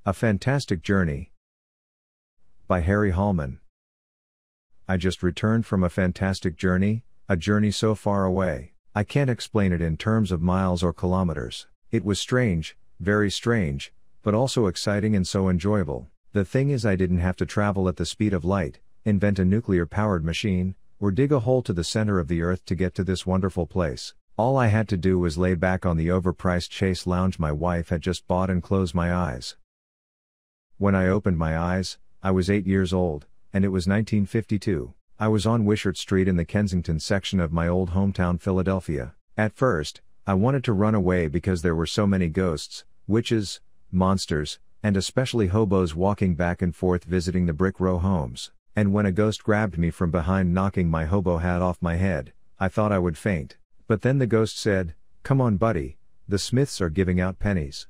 A Fantastic Journey by Harry Hallman. I just returned from a fantastic journey, a journey so far away, I can't explain it in terms of miles or kilometers. It was strange, very strange, but also exciting and so enjoyable. The thing is, I didn't have to travel at the speed of light, invent a nuclear-powered machine, or dig a hole to the center of the earth to get to this wonderful place. All I had to do was lay back on the overpriced chaise lounge my wife had just bought and close my eyes. When I opened my eyes, I was 8 years old, and it was 1952. I was on Wishart Street in the Kensington section of my old hometown Philadelphia. At first, I wanted to run away because there were so many ghosts, witches, monsters, and especially hobos walking back and forth visiting the brick row homes. And when a ghost grabbed me from behind knocking my hobo hat off my head, I thought I would faint. But then the ghost said, "Come on buddy, the Smiths are giving out pennies."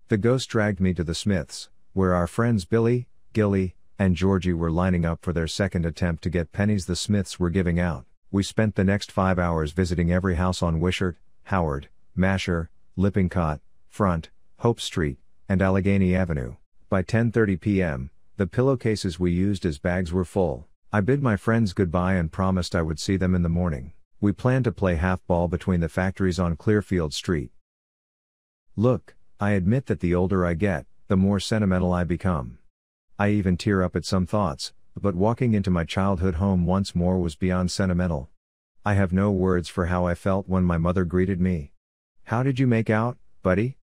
The ghost dragged me to the Smiths, where our friends Billy, Gilly, and Georgie were lining up for their second attempt to get pennies the Smiths were giving out. We spent the next 5 hours visiting every house on Wishart, Howard, Masher, Lippincott, Front, Hope Street, and Allegheny Avenue. By 10:30 p.m., the pillowcases we used as bags were full. I bid my friends goodbye and promised I would see them in the morning. We planned to play half-ball between the factories on Clearfield Street. Look, I admit that the older I get, the more sentimental I become. I even tear up at some thoughts, but walking into my childhood home once more was beyond sentimental. I have no words for how I felt when my mother greeted me. "How did you make out, buddy?"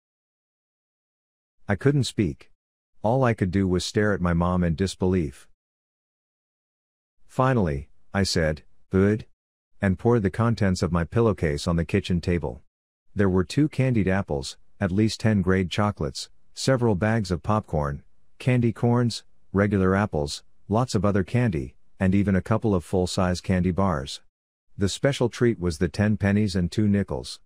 I couldn't speak. All I could do was stare at my mom in disbelief. Finally, I said, "Good," and poured the contents of my pillowcase on the kitchen table. There were 2 candied apples, at least 10 grade chocolates, several bags of popcorn, candy corns, regular apples, lots of other candy, and even a couple of full-size candy bars. The special treat was the 10 pennies and 2 nickels.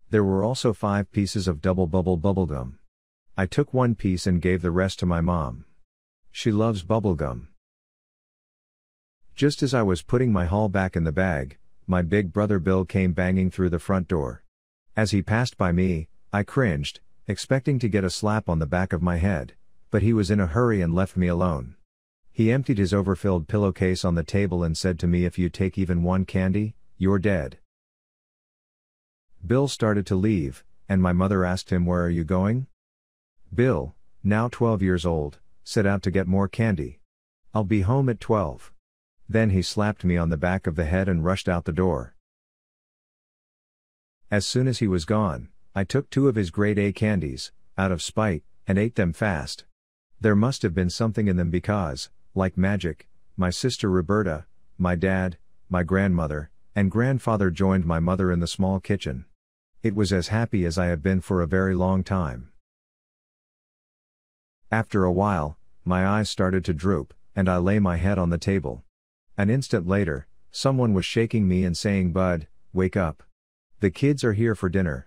There were also 5 pieces of double bubble bubblegum. I took 1 piece and gave the rest to my mom. She loves bubblegum. Just as I was putting my haul back in the bag, my big brother Bill came banging through the front door. As he passed by me, I cringed, expecting to get a slap on the back of my head, but he was in a hurry and left me alone. He emptied his overfilled pillowcase on the table and said to me, "If you take even 1 candy, you're dead." Bill started to leave, and my mother asked him, "Where are you going?" Bill, now 12 years old, set out to get more candy. "I'll be home at 12. Then he slapped me on the back of the head and rushed out the door. As soon as he was gone, I took 2 of his grade A candies, out of spite, and ate them fast. There must have been something in them because, like magic, my sister Roberta, my dad, my grandmother, and grandfather joined my mother in the small kitchen. It was as happy as I have been for a very long time. After a while, my eyes started to droop, and I lay my head on the table. An instant later, someone was shaking me and saying, "Bud, wake up. The kids are here for dinner."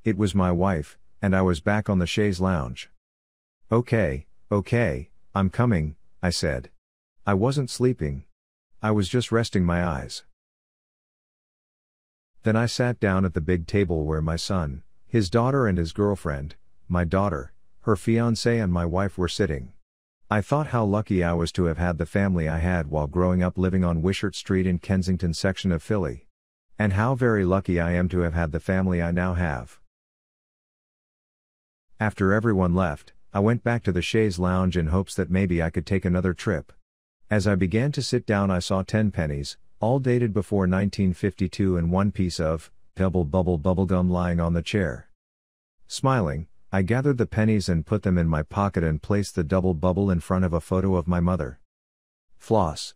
It was my wife, and I was back on the chaise lounge. Okay, I'm coming," I said. I wasn't sleeping. I was just resting my eyes. Then I sat down at the big table where my son, his daughter and his girlfriend, my daughter, her fiancé and my wife were sitting. I thought how lucky I was to have had the family I had while growing up living on Wishart Street in Kensington section of Philly. And how very lucky I am to have had the family I now have. After everyone left, I went back to the chaise lounge in hopes that maybe I could take another trip. As I began to sit down, I saw 10 pennies, all dated before 1952, and 1 piece of double bubble bubblegum lying on the chair. Smiling, I gathered the pennies and put them in my pocket and placed the double bubble in front of a photo of my mother. Floss.